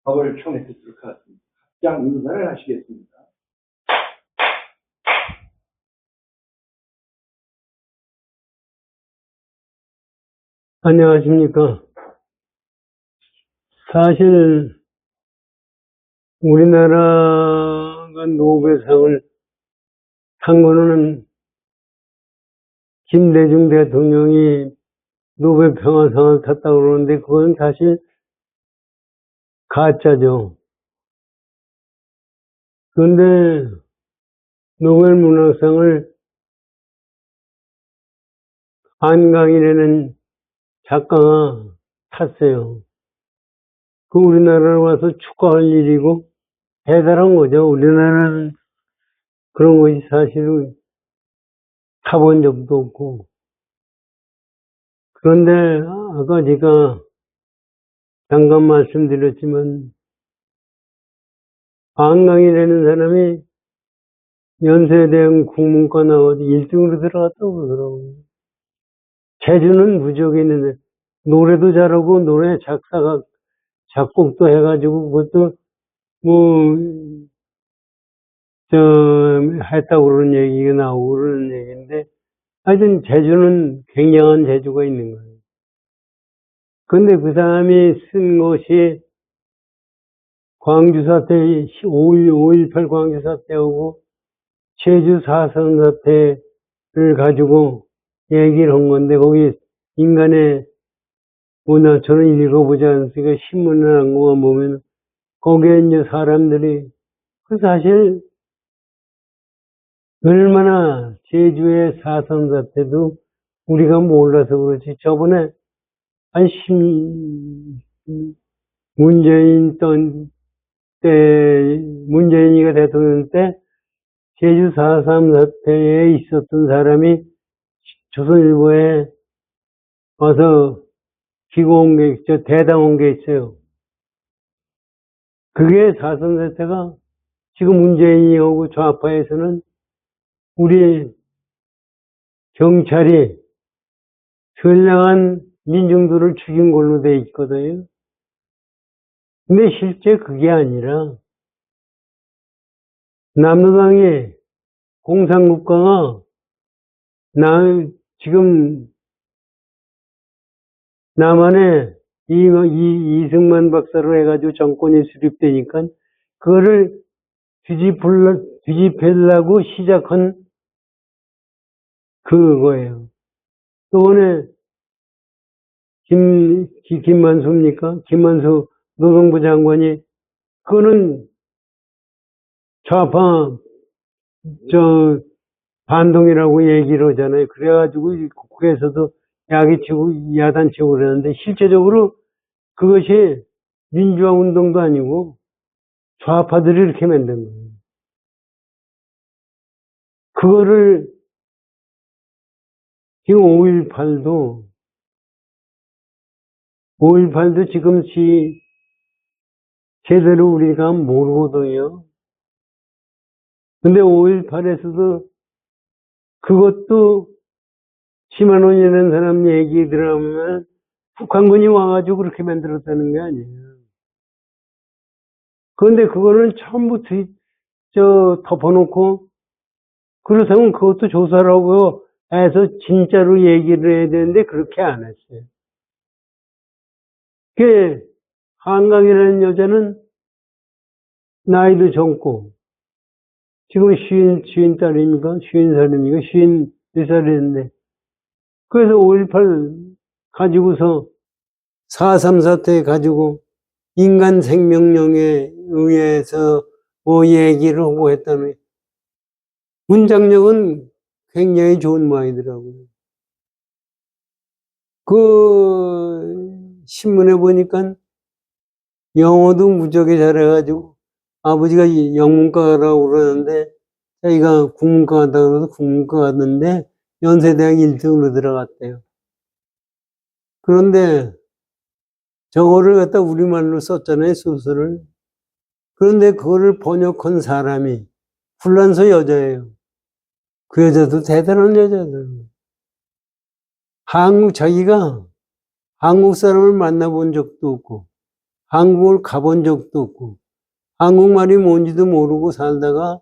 법을 청해 듣도록 하겠습니다. 합장 인사를 하시겠습니다. 안녕하십니까. 사실 우리나라가 노벨상을 탄 거는 김대중 대통령이 노벨 평화상을 탔다고 그러는데 그건 사실 가짜죠. 그런데 노벨 문학상을 안강이라는 작가가 탔어요. 그 우리나라로 와서 축하할 일이고 대단한 거죠. 우리나라는 그런 것이 사실은 타본 적도 없고. 그런데 아까 제가 잠깐 말씀드렸지만 안강이라는 사람이 연세대학 국문과 나와서 1등으로 들어갔다고 그러더라고요. 재주는 무지하게 있는데 노래도 잘하고 노래 작곡도 해가지고 그것도 했다고 그러는 얘기가 나오고 그러는 얘기인데 하여튼 재주는 굉장한 재주가 있는 거예요. 근데 그 사람이 쓴 것이 광주 사태, 5.18 광주 사태하고 제주 4.3 사태를 가지고 얘기를 한 건데, 거기 인간의 저는 읽어보지 않으니까 신문을 한 거만 보면, 거기에 이제 사람들이, 사실, 얼마나 제주의 4.3 사태도 우리가 몰라서 그렇지, 저번에 한 문재인이가 대통령 때 제주 4.3 사태에 있었던 사람이 조선일보에 와서 대담 온 게 있어요. 그게 4.3 사태가 지금 문재인이 오고 좌파에서는 우리 경찰이 선량한 민중들을 죽인 걸로 돼 있거든요. 근데 실제 그게 아니라 남로당이 공산국가가 지금 남한에 이승만 박사로 해가지고 정권이 수립되니까 그거를 뒤집으려고 시작한 그거예요. 또번에 김만수 노동부 장관이 그거는 좌파 반동이라고 얘기를 하잖아요. 그래가지고 국회에서도 야단치고 그러는데 실제적으로 그것이 민주화 운동도 아니고 좌파들이 이렇게 만든 거예요. 그거를 지금 5.18도 지금 제대로 우리가 모르거든요. 근데 5.18에서도 그것도 심한원이라는 사람 얘기 들어보면 북한군이 와가지고 그렇게 만들었다는 게 아니에요. 그런데 그거는 전부 덮어놓고 그렇다면 그것도 조사라고 해서 진짜로 얘기를 해야 되는데 그렇게 안 했어요. 그 한강이라는 여자는 나이도 젊고 지금 50살입니까? 54살인데 그래서 5.18 가지고서 4.3 사태 가지고 인간 생명력에 의해서 얘기를 하고 했다는 문장력은 굉장히 좋은 모양이더라고요. 그 신문에 보니까 영어도 무지하게 잘해가지고 아버지가 영문과라고 그러는데 자기가 국문과 간다고 그래서 국문과 갔는데 연세대학 1등으로 들어갔대요. 그런데 저거를 갖다 우리말로 썼잖아요, 소설을. 그런데 그거를 번역한 사람이 불란서 여자예요. 그 여자도 대단한 여자들. 자기가 한국 사람을 만나본 적도 없고 한국을 가본 적도 없고 한국말이 뭔지도 모르고 살다가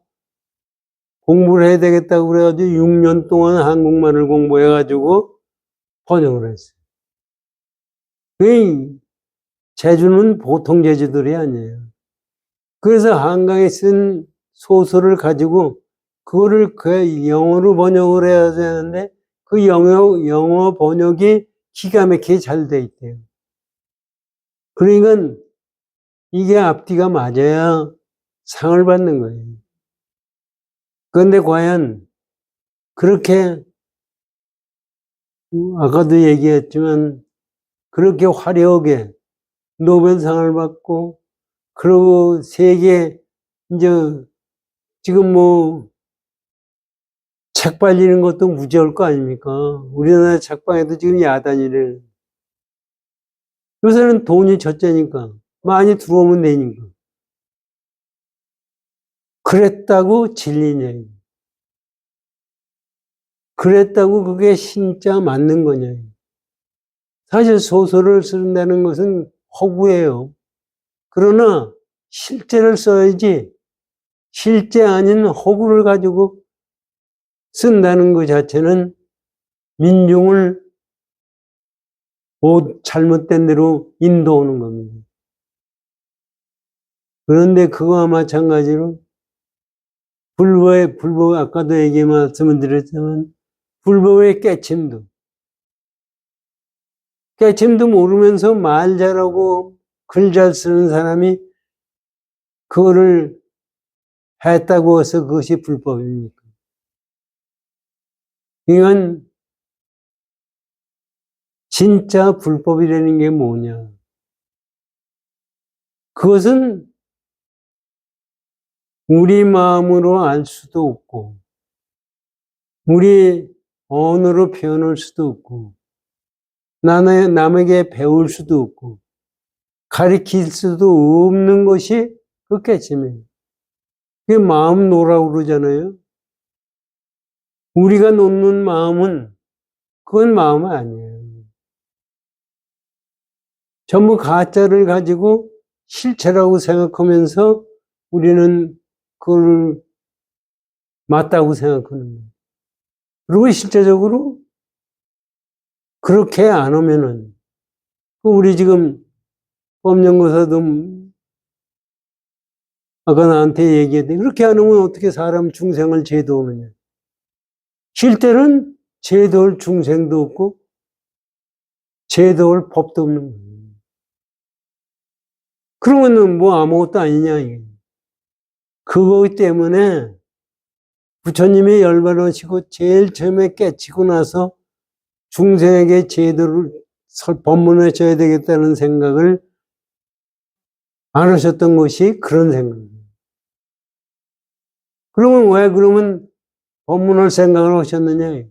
공부를 해야 되겠다고 그래가지고 6년 동안 한국말을 공부해가지고 번역을 했어요. 그 재주는 보통 재주들이 아니에요. 그래서 한강에 쓴 소설을 가지고 그거를 그 영어로 번역을 해야 되는데 그 영어 번역이 기가 막히게 잘 돼 있대요. 그러니까 이게 앞뒤가 맞아야 상을 받는 거예요. 그런데 과연 그렇게 아까도 얘기했지만 그렇게 화려하게 노벨상을 받고 그리고 세계 이제 지금 뭐 책 팔리는 것도 무지할 거 아닙니까? 우리나라 책방에도 지금 야단이래. 요새는 돈이 첫째니까 많이 들어오면 되니까. 그랬다고 진리냐? 그랬다고 그게 진짜 맞는 거냐? 사실 소설을 쓴다는 것은 허구예요. 그러나 실제를 써야지 실제 아닌 허구를 가지고 쓴다는 것 자체는 민중을 잘못된 대로 인도하는 겁니다. 그런데 그거와 마찬가지로 불법, 아까도 말씀을 드렸지만 불법의 깨침도 모르면서 말 잘하고 글 잘 쓰는 사람이 그거를 했다고 해서 그것이 불법입니까? 이건 진짜 불법이라는 게 뭐냐? 그것은 우리 마음으로 알 수도 없고 우리 언어로 표현할 수도 없고 남에게 배울 수도 없고 가르칠 수도 없는 것이 그 깨침이에요. 그게 마음 놓으라고 그러잖아요. 우리가 놓는 마음은 그건 마음이 아니에요. 전부 가짜를 가지고 실체라고 생각하면서 우리는 그걸 맞다고 생각하는 거예요. 그리고 실제적으로 그렇게 안 하면은 우리 지금 법연구사도 아까 나한테 얘기했는데 그렇게 안 하면 어떻게 사람 중생을 제도하느냐. 실제는 제도할 중생도 없고 제도할 법도 없는 거예요. 그러면은 뭐 아무것도 아니냐 이게. 그거 때문에 부처님이 열반하시고 제일 처음에 깨치고 나서 중생에게 제도를 법문하셔야 되겠다는 생각을 안 하셨던 것이 그런 생각이에요. 그러면 법문할 생각을 하셨느냐?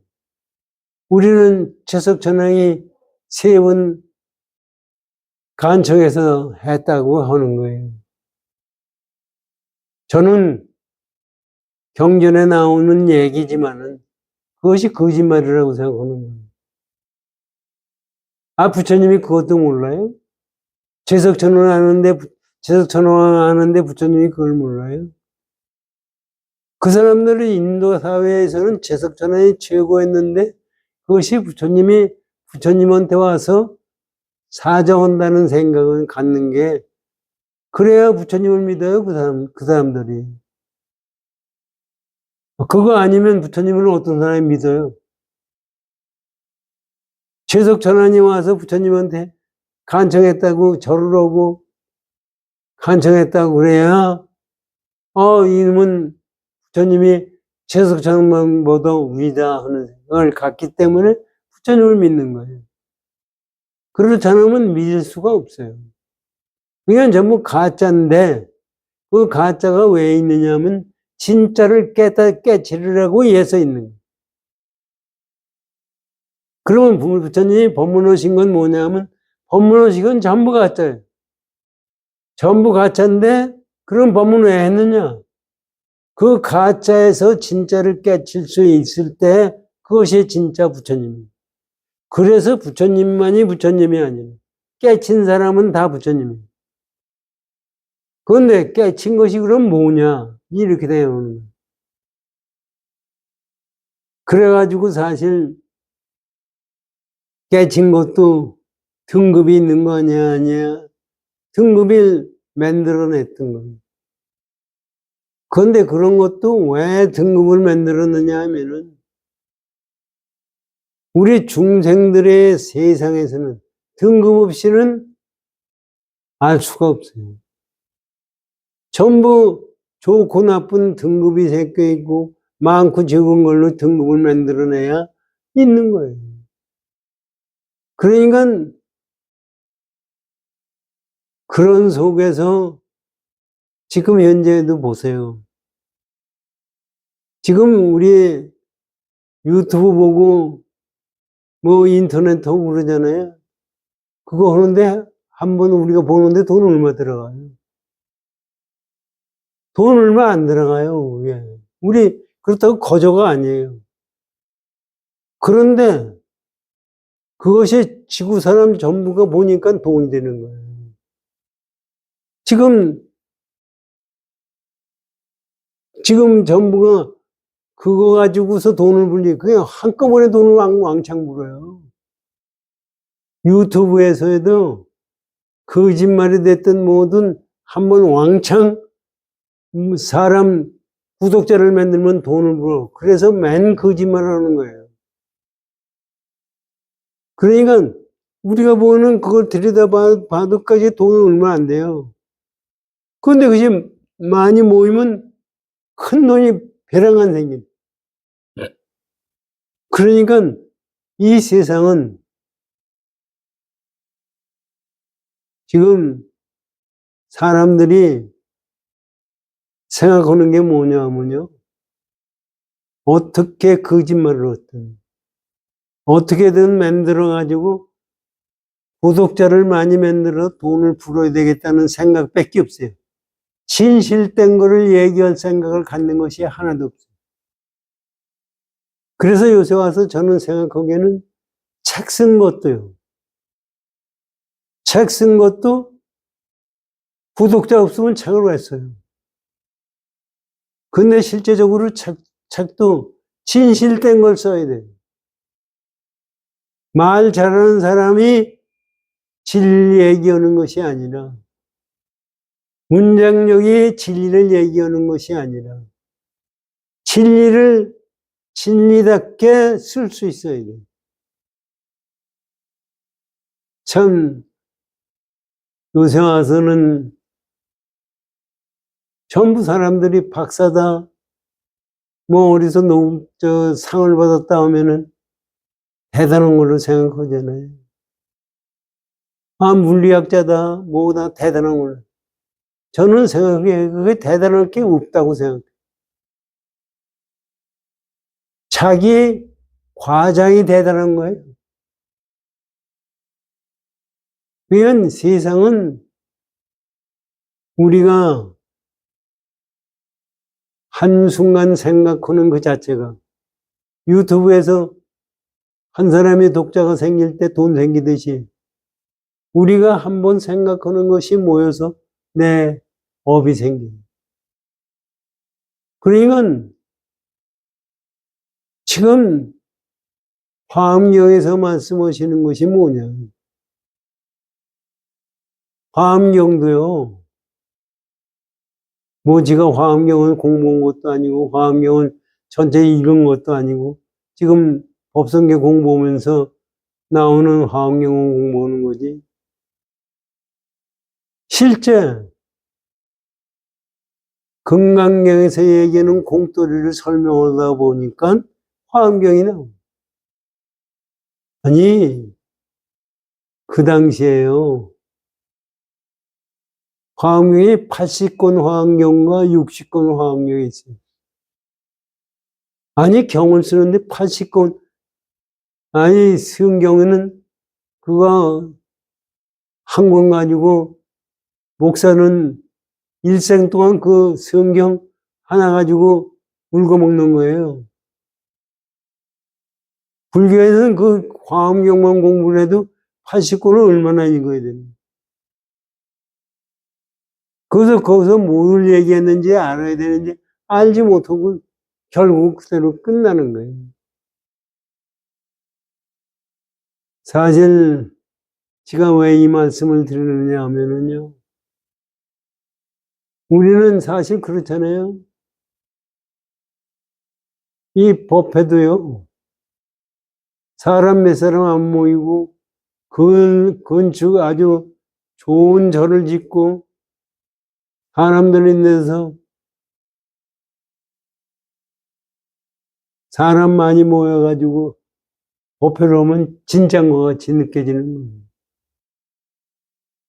우리는 최석천왕이 3번 간청해서 했다고 하는 거예요. 저는 경전에 나오는 얘기지만은 그것이 거짓말이라고 생각하는 거예요. 아, 부처님이 그것도 몰라요? 최석천왕 아는데 부처님이 그걸 몰라요? 그 사람들이 인도 사회에서는 최석천왕이 최고였는데 그것이 부처님한테 와서 사정한다는 생각을 갖는 게 그래야 부처님을 믿어요, 그 사람들이. 그거 아니면 부처님을 어떤 사람이 믿어요? 최석천왕이 와서 부처님한테 간청했다고 절을 하고 간청했다고 그래야 이놈은 부처님이 최석천왕보다 위다 하는 생각을 갖기 때문에 부처님을 믿는 거예요. 그렇지 않으면 믿을 수가 없어요. 그냥 전부 가짜인데 그 가짜가 왜 있느냐면 진짜를 깨치려고 위해서 있는 거예요. 그러면 부처님이 법문하신 건 뭐냐면 법문하신 건 전부 가짜예요. 전부 가짜인데 그런 법문 왜 했느냐? 그 가짜에서 진짜를 깨칠 수 있을 때 그것이 진짜 부처님이에요. 그래서 부처님만이 부처님이 아니에요. 깨친 사람은 다 부처님이에요. 그런데 깨친 것이 그럼 뭐냐? 이렇게 되어오는 거예요. 그래가지고 사실 깨친 것도 등급이 있는 거 아니야? 등급을 만들어냈던 거예요. 그런데 그런 것도 왜 등급을 만들었느냐 하면은 우리 중생들의 세상에서는 등급 없이는 알 수가 없어요. 전부 좋고 나쁜 등급이 섞여 있고 많고 적은 걸로 등급을 만들어내야 있는 거예요. 그러니까 그런 속에서 지금 현재도 보세요. 지금 우리 유튜브 보고 뭐 인터넷 하고 그러잖아요. 그거 하는데 한 번 우리가 보는데 돈 얼마 들어가요? 돈 얼마 안 들어가요. 예. 우리 그렇다고 거저가 아니에요. 그런데 그것이 지구 사람 전부가 보니까 돈이 되는 거예요. 지금 전부가 그거 가지고서 돈을 불리, 그냥 한꺼번에 돈을 왕창 불어요. 유튜브에서도 거짓말이 됐든 뭐든 한번 왕창 사람 구독자를 만들면 돈을 벌어. 그래서 맨 거짓말을 하는 거예요. 그러니까 우리가 보는 그걸 들여다봐도까지 돈은 얼마 안 돼요. 그런데 그게 많이 모이면 큰 돈이 배랑안 생긴. 그러니까 이 세상은 지금 사람들이 생각하는 게 뭐냐면요. 어떻게 거짓말을 했든 어떻게든 만들어가지고 구독자를 많이 만들어 돈을 벌어야 되겠다는 생각밖에 없어요. 진실된 거를 얘기할 생각을 갖는 것이 하나도 없어요. 그래서 요새 와서 저는 생각하기에는 책 쓴 것도요. 책 쓴 것도 구독자 없으면 책을 왜 써요? 근데 실제적으로 책도 진실된 걸 써야 돼요. 말 잘하는 사람이 진리 얘기하는 것이 아니라 문장력이 진리를 얘기하는 것이 아니라 진리를 진리답게 쓸 수 있어야 돼요. 참 요새 와서는 전부 사람들이 박사다, 뭐 어디서 상을 받았다 하면은 대단한 걸로 생각하잖아요. 아, 물리학자다, 뭐다, 대단한 걸로. 저는 생각해, 그게 대단할 게 없다고 생각해요. 자기 과장이 대단한 거예요. 그러니까 세상은 우리가 한순간 생각하는 그 자체가 유튜브에서 한 사람의 독자가 생길 때 돈 생기듯이 우리가 한번 생각하는 것이 모여서 내 업이 생겨요. 그러니까 지금 화엄경에서 말씀하시는 것이 뭐냐. 화엄경도요. 뭐 지가 화엄경을 공부한 것도 아니고 화엄경을 전체 읽은 것도 아니고 지금 법성계 공부하면서 나오는 화엄경을 공부하는 거지. 실제 금강경에서 얘기하는 공돌이를 설명하다 보니까 화엄경이 나옵니다. 아니, 그 당시에요. 화엄경이 80권 화엄경과 60권 화엄경이 있어요. 아니, 경을 쓰는데 80권, 아니, 성경에는 그거 한 권 가지고 목사는 일생 동안 그 성경 하나 가지고 울고먹는 거예요. 불교에서는 그 화엄경만 공부를 해도 80권을 얼마나 읽어야 되는. 그래서 거기서 뭘 얘기했는지 알아야 되는데 알지 못하고 결국 그대로 끝나는 거예요. 사실 제가 왜 이 말씀을 드리느냐 하면은요. 우리는 사실 그렇잖아요. 이 법회도요. 사람 몇 사람 안 모이고 건축 아주 좋은 절을 짓고 사람들 있는 데서 사람 많이 모여가지고 법회를 하면 진짜인 것 같이 느껴지는 거예요.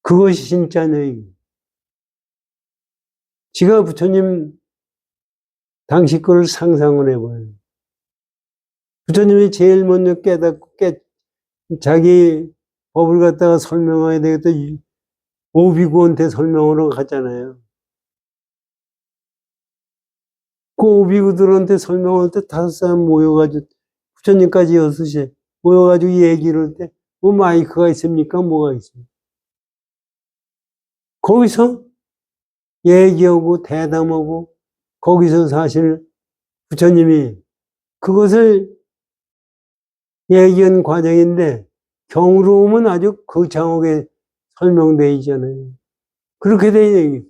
그것이 진짜네. 제가 부처님 당시 거를 상상을 해봐요. 부처님이 제일 먼저 깨닫고 자기 법을 갖다가 설명해야 되겠다. 오비구한테 설명하러 갔잖아요. 그 오비구들한테 설명할 때 5사람 모여가지고 부처님까지 6시에 모여가지고 얘기를 할 때 뭐 마이크가 있습니까? 뭐가 있습니까? 거기서 얘기하고 대담하고 거기서 사실 부처님이 그것을 얘기한 과정인데 경으로 오면 아주 거창하게 설명되어 있잖아요. 그렇게 돼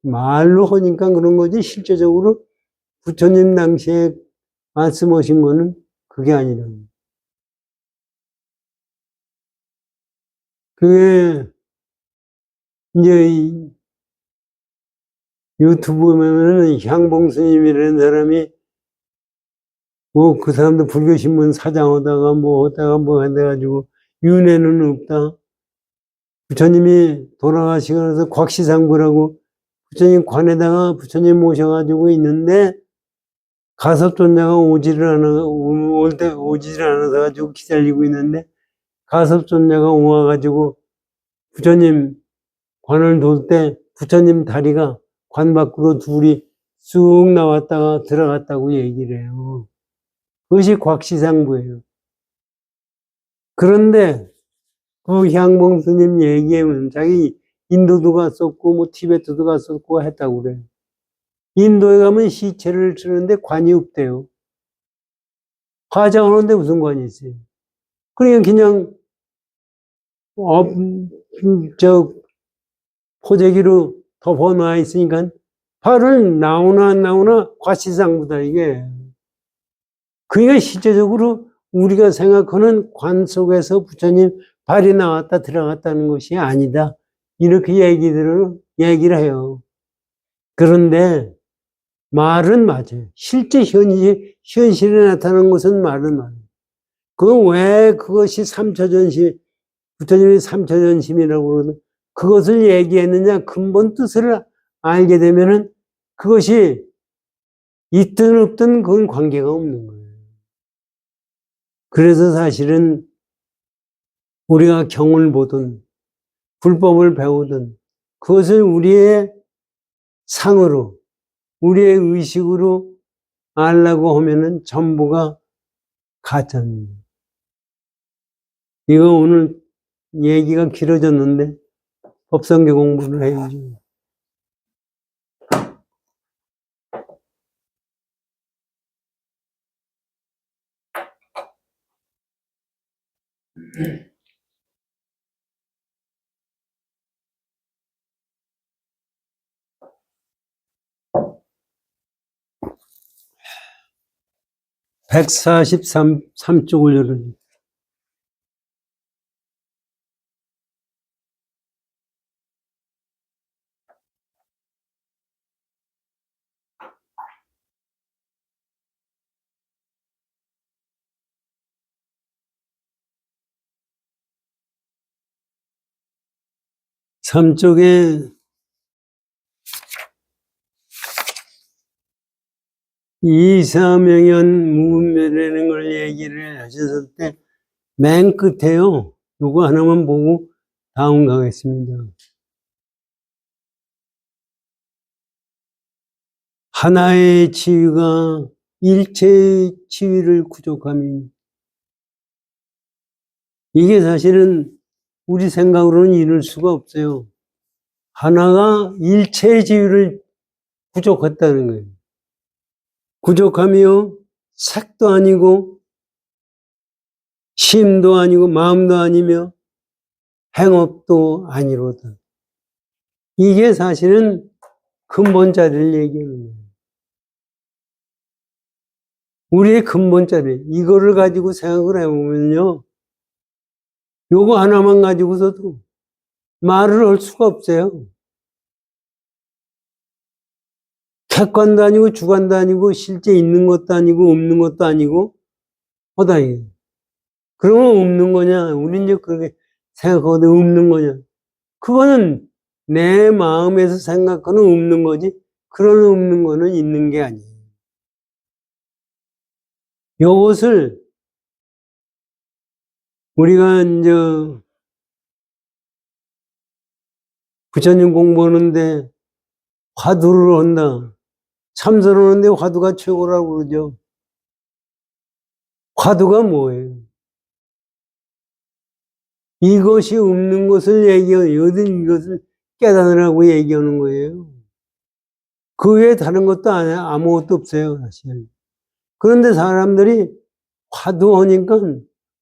말로 하니까 그런 거지 실제적으로 부처님 당시에 말씀하신 거는 그게 아니라 그게 이제 유튜브 보면은 향봉스님이라는 사람이 뭐 그 사람도 불교신문 사장하다가 뭐 하다가 뭐 해가지고 윤회는 없다. 부처님이 돌아가시고 나서 곽시상부라고 부처님 관에다가 부처님 모셔가지고 있는데 가섭존자가 오지를 않아서 가지고 기다리고 있는데 가섭존자가 와가지고 부처님 관을 돌 때 부처님 다리가 관 밖으로 둘이 쑥 나왔다가 들어갔다고 얘기를 해요. 그것이 곽시상부예요. 그런데 그 향봉스님 얘기하면 자기 인도도 갔었고 뭐 티베트도 갔었고 했다고 그래요. 인도에 가면 시체를 쓰는데 관이 없대요. 화장하는데 무슨 관이 있어요? 그러니까 그냥 저 포대기로 덮어놔 있으니까 발을 나오나 안 나오나 과시상부다 이게. 그러니까 실제적으로 우리가 생각하는 관 속에서 부처님 발이 나왔다 들어갔다는 것이 아니다. 이렇게 얘기를 해요. 그런데 말은 맞아요. 실제 현실에 나타나는 것은 말은 맞아요. 왜 그것이 삼처전심, 부처님이 삼처전심이라고 그러는 그것을 얘기했느냐, 근본 뜻을 알게 되면은 그것이 있든 없든 그건 관계가 없는 거예요. 그래서 사실은 우리가 경을 보든 불법을 배우든 그것을 우리의 상으로, 우리의 의식으로 알라고 하면은 전부가 가짜입니다. 이거 오늘 얘기가 길어졌는데 법성계 공부를 해야죠. (143쪽을) 열어요. (3쪽에) 이사명연 무분별이라는 걸 얘기를 하셨을 때 맨 끝에요. 요거 하나만 보고 다음 가겠습니다. 하나의 치유가 일체의 치유를 구족함이 이게 사실은 우리 생각으로는 이룰 수가 없어요. 하나가 일체의 지위를 부족했다는 거예요. 부족하며 색도 아니고 심도 아니고 마음도 아니며 행업도 아니로다. 이게 사실은 근본자리를 얘기하는 거예요. 우리의 근본자리, 이거를 가지고 생각을 해보면요, 요거 하나만 가지고서도 말을 할 수가 없어요. 객관도 아니고 주관도 아니고 실제 있는 것도 아니고 없는 것도 아니고 하다 이게. 그러면 없는 거냐? 우린 이제 그렇게 생각하거든. 없는 거냐? 그거는 내 마음에서 생각하는 없는 거지. 그런 없는 거는 있는 게 아니에요. 요것을 우리가 이제 부처님 공부하는데 화두를 한다. 참선을 하는데 화두가 최고라고 그러죠. 화두가 뭐예요? 이것이 없는 것을 얘기하는, 이것을 깨달으라고 얘기하는 거예요. 그 외에 다른 것도 아무것도 없어요, 사실. 그런데 사람들이 화두 하니까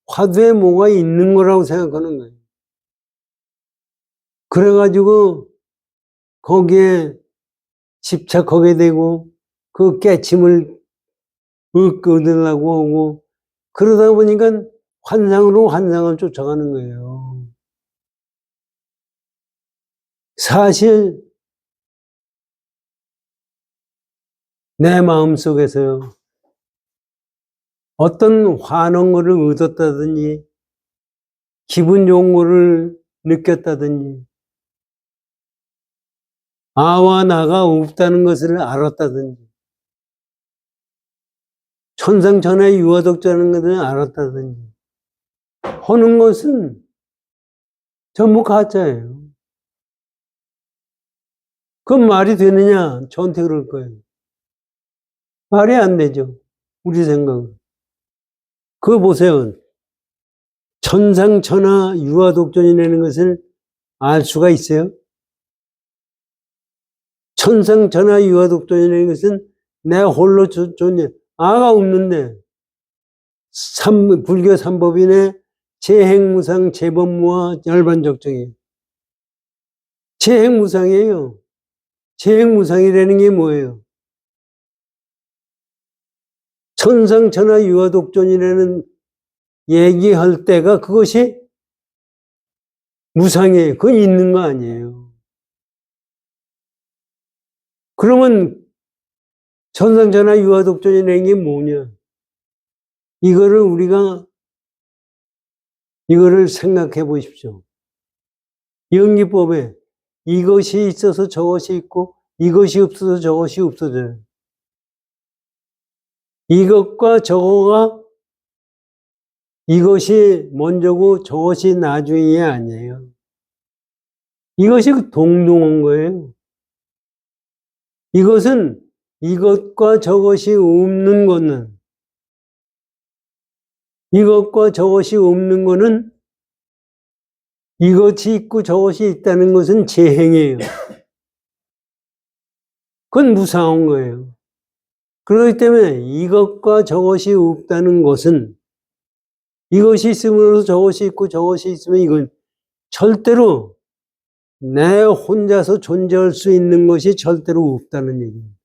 화두에 뭐가 있는 거라고 생각하는 거예요. 그래가지고 거기에 집착하게 되고 그 깨침을 얻으려고 하고 그러다 보니까 환상으로 환상을 쫓아가는 거예요. 사실 내 마음속에서요. 어떤 환한 거를 얻었다든지 기분 좋은 거를 느꼈다든지 아와 나가 없다는 것을 알았다든지 천상천하의 유화독자라는 것을 알았다든지 하는 것은 전부 가짜예요. 그건 말이 되느냐? 저한테 그럴 거예요. 말이 안 되죠. 우리 생각은. 그거 보세요. 천상천하 유화독존이라는 것을 알 수가 있어요? 천상천하 유화독존이라는 것은 내 홀로 존재, 아가 없는데 불교 삼법인의 재행무상, 재법무와 열반적정이에요. 재행무상이에요. 재행무상이라는 게 뭐예요? 천상천하 유화독존이라는 얘기할 때가 그것이 무상이에요. 그건 있는 거 아니에요. 그러면 천상천하 유화독존이라는 게 뭐냐? 이거를 생각해 보십시오. 연기법에 이것이 있어서 저것이 있고 이것이 없어서 저것이 없어져요. 이것과 저거가 이것이 먼저고 저것이 나중이 아니에요. 이것이 동등한 거예요. 이것은 이것과 저것이 없는 거는 이것과 저것이 없는 거는 이것이 있고 저것이 있다는 것은 재행이에요. 그건 무상한 거예요. 그렇기 때문에 이것과 저것이 없다는 것은 이것이 있으므로서 저것이 있고 저것이 있으면 이건 절대로 내 혼자서 존재할 수 있는 것이 절대로 없다는 얘기입니다.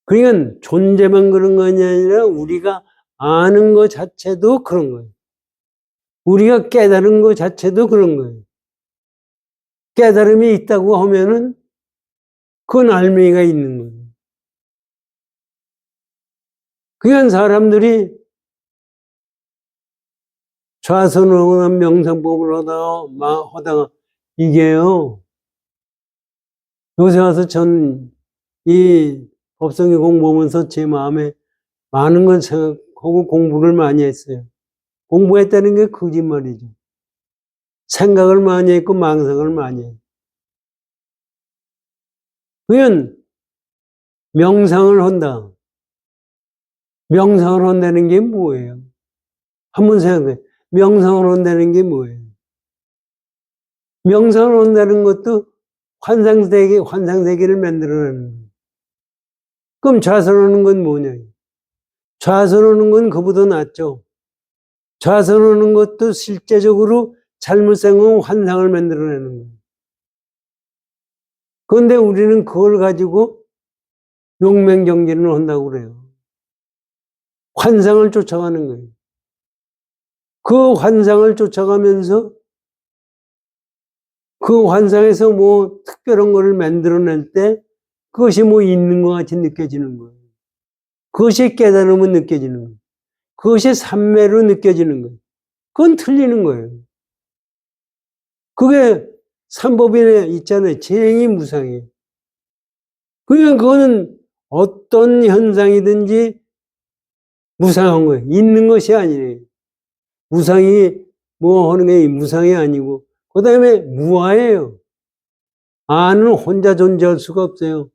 그러니까 존재만 그런 것이 아니라 우리가 아는 것 자체도 그런 거예요. 우리가 깨달은 것 자체도 그런 거예요. 깨달음이 있다고 하면은 그건 알맹이가 있는 거예요. 그러니까 사람들이 좌선을 하거나 명상법을 하다가 이게요. 요새 와서 전 이 법성에 공부하면서 제 마음에 많은 걸 생각하고 공부를 많이 했어요. 공부했다는 게 거짓말이죠. 생각을 많이 했고 망상을 많이 했어요. 그냥 명상을 한다. 명상을 한다는 게 뭐예요? 한번 생각해. 명상을 한다는 게 뭐예요? 명상을 한다는 것도 환상세계를 만들어내는 거예요. 그럼 좌선하는 건 뭐냐? 좌선하는 건 그보다 낫죠. 좌선하는 것도 실제적으로 잘못 생각하면 환상을 만들어내는 거예요. 그런데 우리는 그걸 가지고 용맹정진을 한다고 그래요. 환상을 쫓아가는 거예요. 그 환상을 쫓아가면서 그 환상에서 뭐 특별한 거를 만들어낼 때 그것이 뭐 있는 것 같이 느껴지는 거예요. 그것이 깨달음은 느껴지는 거예요. 그것이 삼매로 느껴지는 거예요. 그건 틀리는 거예요. 그게 삼법인에 있잖아요. 재행이 무상이에요. 그러니까 그거는 어떤 현상이든지 무상한 거예요. 있는 것이 아니에요. 무상이 뭐 하는 게 무상이 아니고 그 다음에 무아예요. 아는 혼자 존재할 수가 없어요.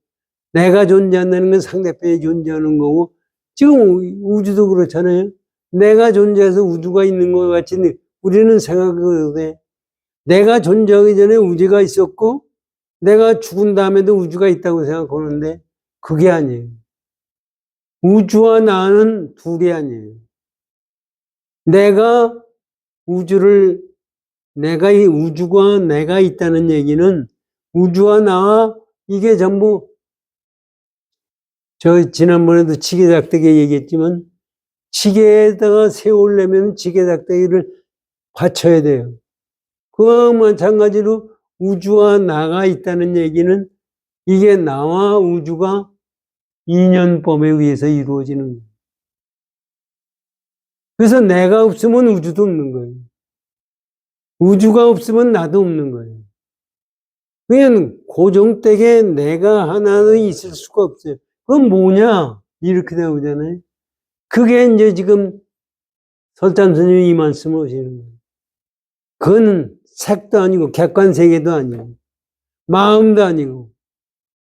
내가 존재한다는 건 상대편이 존재하는 거고 지금 우주도 그렇잖아요. 내가 존재해서 우주가 있는 것 같이 우리는 생각을 해. 내가 존재하기 전에 우주가 있었고 내가 죽은 다음에도 우주가 있다고 생각하는데 그게 아니에요. 우주와 나는 둘이 아니에요. 내가 이 우주가 내가 있다는 얘기는 우주와 나와 이게 전부 저 지난번에도 지게작대기 얘기했지만 지게에다가 세우려면 지게작대기를 받쳐야 돼요. 그와 마찬가지로 우주와 나가 있다는 얘기는 이게 나와 우주가 인연법에 의해서 이루어지는 거예요. 그래서 내가 없으면 우주도 없는 거예요. 우주가 없으면 나도 없는 거예요. 그냥 고정되게 내가 하나는 있을 수가 없어요. 그건 뭐냐? 이렇게 나오잖아요. 그게 이제 지금 설담 스님이 이 말씀을 하시는 거예요. 그건 색도 아니고 객관세계도 아니고 마음도 아니고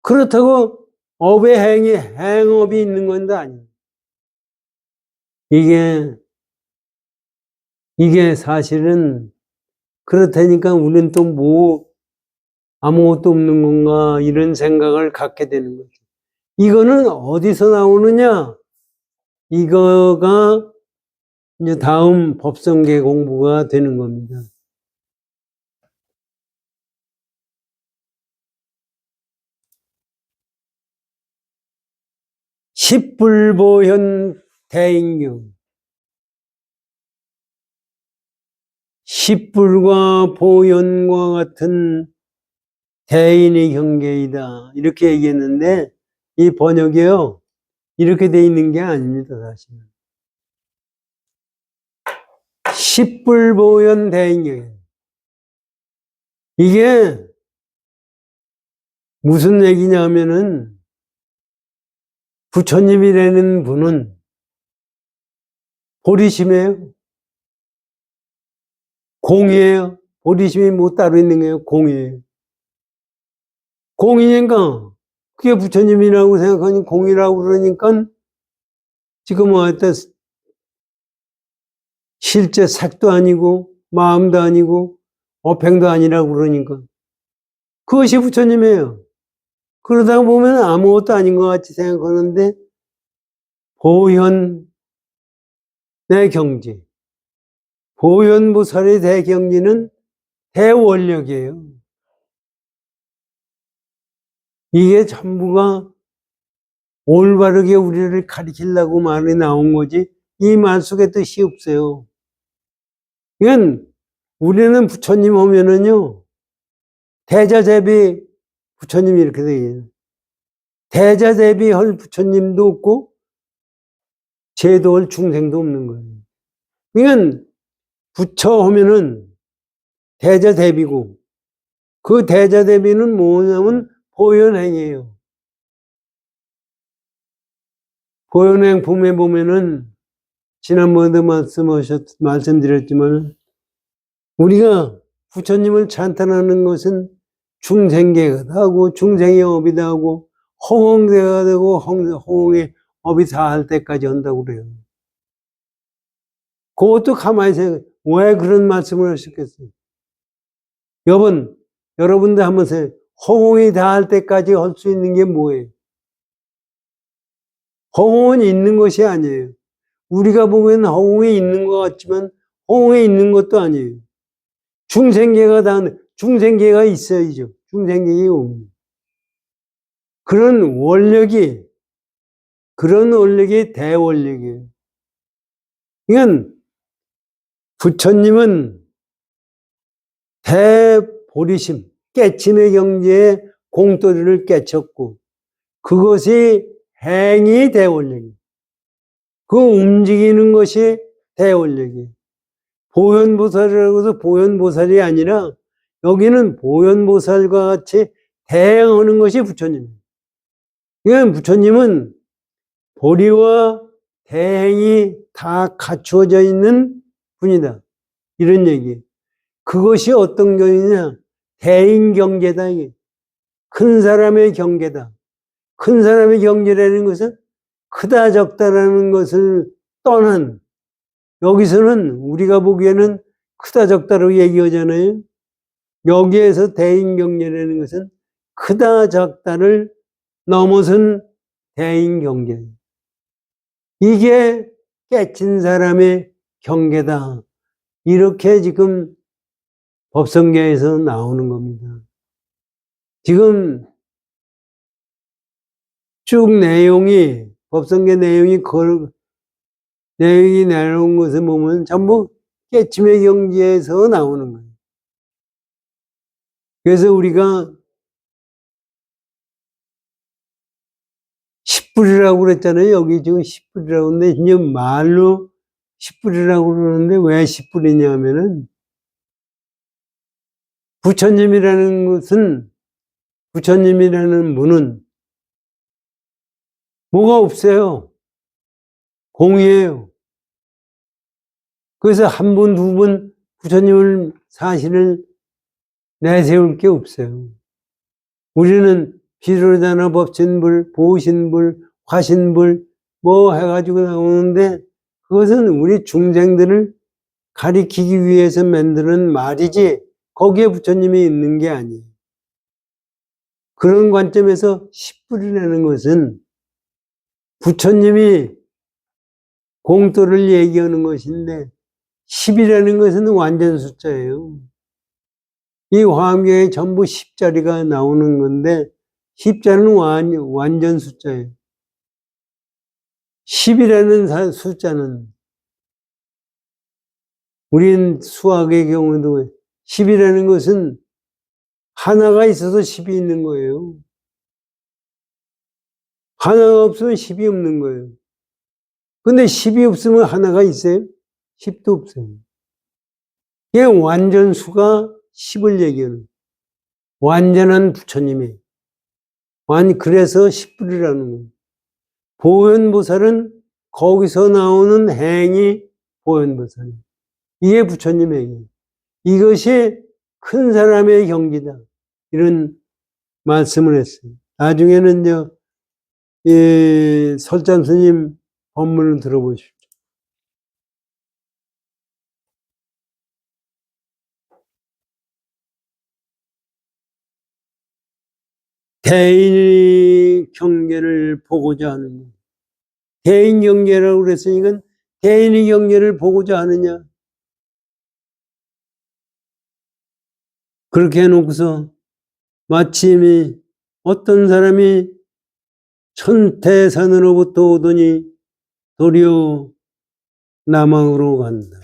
그렇다고 업의 행업이 있는 건도 아니에요. 이게 사실은 그렇다니까 우리는 또 뭐 아무것도 없는 건가 이런 생각을 갖게 되는 거죠. 이거는 어디서 나오느냐? 이거가 이제 다음 법성계 공부가 되는 겁니다. 십불보현 대인경. 십불과 보현과 같은 대인의 경계이다. 이렇게 얘기했는데 이 번역이요. 이렇게 돼 있는 게 아닙니다. 사실은. 십불보현 대인경. 이게 무슨 얘기냐면은 부처님이라는 분은 보리심이에요. 공이에요. 보리심이 뭐 따로 있는 거예요. 공이에요. 공이니까 그게 부처님이라고 생각하니 공이라고 그러니까 지금 어떤 실제 색도 아니고 마음도 아니고 업행도 아니라고 그러니까 그것이 부처님이에요. 그러다 보면 아무것도 아닌 것 같이 생각하는데 보현 대경지, 보현보살의 대경지는 대원력이에요. 이게 전부가 올바르게 우리를 가르치려고 말이 나온 거지 이 말 속에 뜻이 없어요. 이건 우리는 부처님 오면은요 대자재비 부처님이 이렇게 되어요. 대자재비 할 부처님도 없고 제도할 중생도 없는 거예요. 그러니까 부처 하면은 대자대비고 그 대자대비는 뭐냐면 보현행이에요. 보현행 품에 보면은 지난번에도 말씀드렸지만 우리가 부처님을 찬탄하는 것은 중생계가 하고 중생의 업이다 하고 홍홍대가 되고 홍홍의 업이 다 할 때까지 한다고 그래요. 그것도 가만히 생각해. 왜 그런 말씀을 하셨겠어요? 여러분들 한번 세 허공이 닿을 때까지 할 수 있는 게 뭐예요? 허공은 있는 것이 아니에요. 우리가 보기에는 허공에 있는 것 같지만 허공에 있는 것도 아니에요. 중생계가 있어야죠. 중생계가 없는. 그런 원력이 대원력이에요. 그러니까 부처님은 대보리심, 깨침의 경지에 공돌이를 깨쳤고 그것이 행이 대원력이에요. 그 움직이는 것이 대원력이에요. 보현보살이라고 해서 보현보살이 아니라 여기는 보현보살과 같이 대행하는 것이 부처님이에요. 그러니까 부처님은 보리와 대행이 다 갖추어져 있는 분이다. 이런 얘기. 그것이 어떤 경이냐? 대인경계다. 이게. 큰 사람의 경계다. 큰 사람의 경계라는 것은 크다 적다라는 것을 떠난 여기서는 우리가 보기에는 크다 적다로 얘기하잖아요. 여기에서 대인경계라는 것은 크다 적다를 넘어선 대인경계. 이게 깨친 사람의 경계다. 이렇게 지금 법성계에서 나오는 겁니다. 지금 쭉 법성계 내용이 내려온 것을 보면 전부 깨침의 경지에서 나오는 거예요. 그래서 우리가 10불이라고 그랬잖아요. 여기 지금 10불이라고 하는데, 이제 말로 10불이라고 그러는데 왜 10불이냐 하면은, 부처님이라는 분은 뭐가 없어요. 공이에요. 그래서 한 분, 두 분 부처님을 사실을 내세울 게 없어요. 우리는 비로자나 법신불, 보신불, 화신불 뭐 해가지고 나오는데 그것은 우리 중생들을 가리키기 위해서 만드는 말이지 거기에 부처님이 있는 게 아니에요. 그런 관점에서 10불이라는 것은 부처님이 공도를 얘기하는 것인데 10이라는 것은 완전 숫자예요. 이 화엄경에 전부 10자리가 나오는 건데 10자는 완전 숫자예요. 10이라는 숫자는 우린 수학의 경우도 10이라는 것은 하나가 있어서 10이 있는 거예요. 하나가 없으면 10이 없는 거예요. 근데 10이 없으면 하나가 있어요? 10도 없어요. 이게 완전수가 10을 얘기하는 완전한 부처님이 그래서 10불이라는 거예요. 보현보살은 거기서 나오는 행이 보현보살이에요. 이게 부처님의 행이에요. 이것이 큰 사람의 경지다. 이런 말씀을 했어요. 나중에는 설찬 스님 법문을 들어보십시오. 대인의 경계를 보고자 하느냐. 대인 경계라고 그랬으니까 대인의 경계를 보고자 하느냐. 그렇게 해놓고서 마침 어떤 사람이 천태산으로부터 오더니 도리어 남항으로 간다.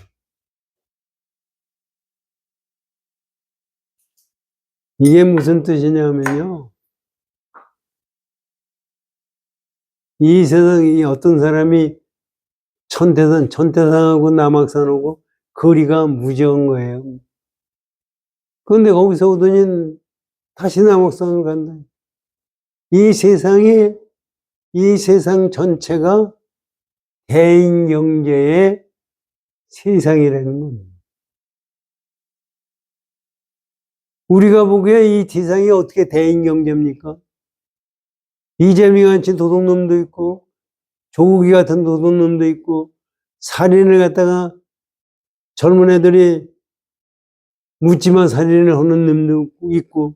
이게 무슨 뜻이냐면요. 이 세상에 어떤 사람이 천태산하고 남악산하고 거리가 무지한 거예요. 그런데 거기서 오더니 다시 남악산으로 간다. 이 세상 전체가 대인경제의 세상이라는 겁니다. 우리가 보기에 이 세상이 어떻게 대인경제입니까? 이재명같이 도둑놈도 있고 조국이 같은 도둑놈도 있고 살인을 갖다가 젊은 애들이 묻지마 살인을 하는 놈도 있고,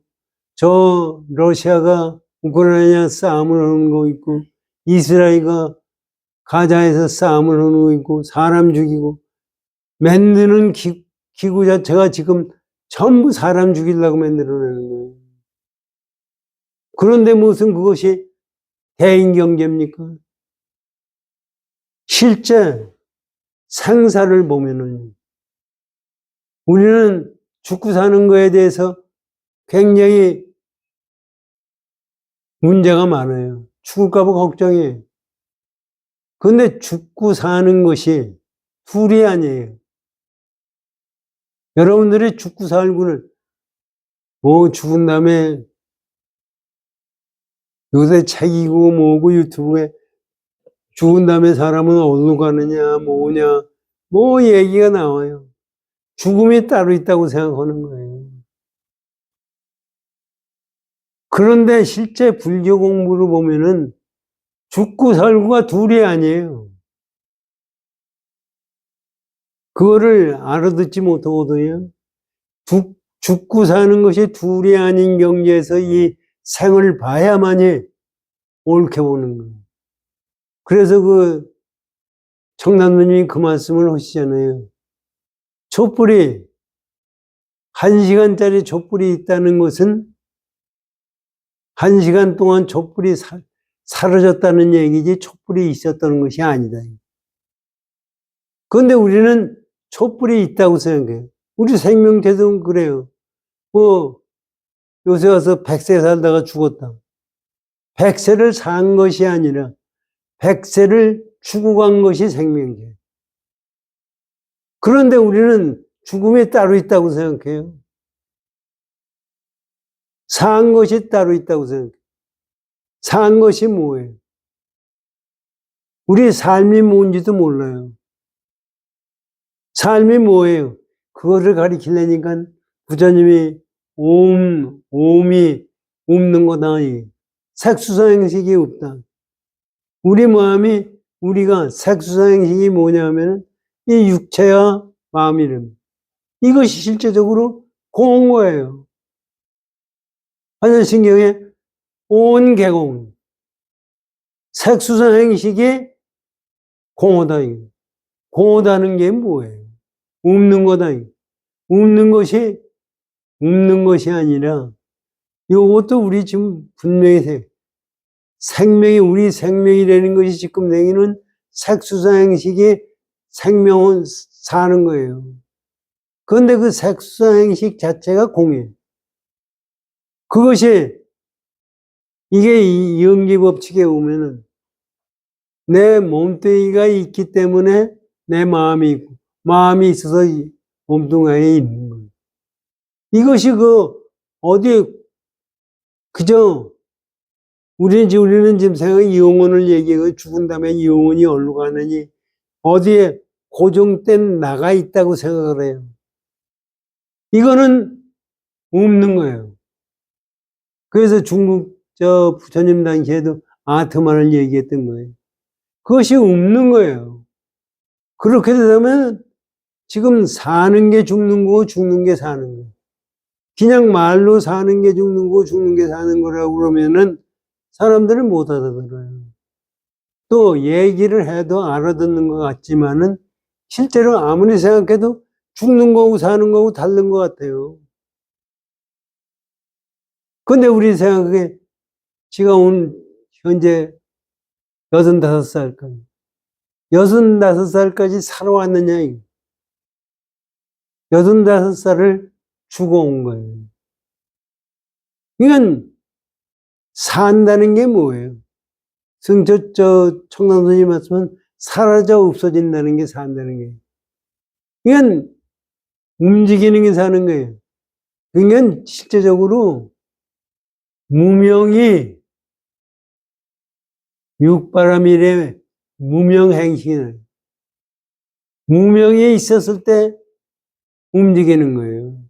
저 러시아가 우크라이나 싸움을 하는 거 있고, 이스라엘과 가자에서 싸움을 하는 거 있고, 사람 죽이고, 만드는 기구 자체가 지금 전부 사람 죽이려고 만들어내는 거예요. 그런데 무슨 그것이 대인경제입니까? 실제 생사를 보면은 우리는 죽고 사는 거에 대해서 굉장히 문제가 많아요. 죽을까 봐 걱정이에요. 그런데 죽고 사는 것이 둘이 아니에요. 여러분들이 죽고 살고는 뭐 죽은 다음에 요새 책이고 뭐고 유튜브에 죽은 다음에 사람은 어디로 가느냐 뭐냐 뭐 얘기가 나와요. 죽음이 따로 있다고 생각하는 거예요. 그런데 실제 불교 공부를 보면은 죽고 살고가 둘이 아니에요. 그거를 알아듣지 못하거든요. 죽고 사는 것이 둘이 아닌 경지에서 이 생을 봐야만이 옳게 보는 거예요. 그래서 그 청남도님이 그 말씀을 하시잖아요. 촛불이 1시간짜리 촛불이 있다는 것은 1시간 동안 촛불이 사라졌다는 얘기지 촛불이 있었다는 것이 아니다. 그런데 우리는 촛불이 있다고 생각해요. 우리 생명체도 그래요. 뭐 요새 와서 100세 살다가 죽었다. 100세를 산 것이 아니라 100세를 죽어간 것이 생명체. 그런데 우리는 죽음이 따로 있다고 생각해요. 산 것이 따로 있다고 생각해요. 산 것이 뭐예요? 우리 삶이 뭔지도 몰라요. 삶이 뭐예요? 그거를 가리키려니까 부처님이 오음이 없는 거다. 색수상행식이 없다. 우리 마음이 우리가 색수상행식이 뭐냐면 이 육체와 마음이름. 이것이 실제적으로 공한 거예요. 환자신경에 온 개공. 색수상행식이 공하다. 공하다는 게 뭐예요? 없는 거다. 없는 것이 아니라 이것도 우리 지금 분명히 생명이 우리 생명이라는 것이 지금 내기는 색수상행식이 생명은 사는 거예요. 그런데 그 색수상행식 자체가 공이에요. 그것이 이게 이 연기법칙에 오면은 내 몸뚱이가 있기 때문에 내 마음이 있고 마음이 있어서 몸뚱이에 있는 거예요. 이것이 어디에 그저 우리는 지금 생각에 영혼을 얘기하고 죽은 다음에 영혼이 어디로 가느니 어디에 고정된 나가 있다고 생각을 해요. 이거는 없는 거예요. 그래서 중국 부처님 당시에도 아트만을 얘기했던 거예요. 그것이 없는 거예요. 그렇게 되면 지금 사는 게 죽는 거고 죽는 게 사는 거예요. 그냥 말로 사는 게 죽는 거고 죽는 게 사는 거라고 그러면은 사람들은 못 알아들어요. 또 얘기를 해도 알아듣는 것 같지만은 실제로 아무리 생각해도 죽는 거고 사는 거고 다른 것 같아요. 근데 우리 생각에 지가 현재 65살까지 65살까지 살아왔느냐 65살을 죽어온 거예요. 이건 산다는 게 뭐예요? 청남선생님 말씀은 사라져 없어진다는 게 산다는 게. 이건 움직이는 게 사는 거예요. 그러니까 실제적으로 무명이 육바라밀의 무명행식이에요. 무명이 있었을 때 움직이는 거예요.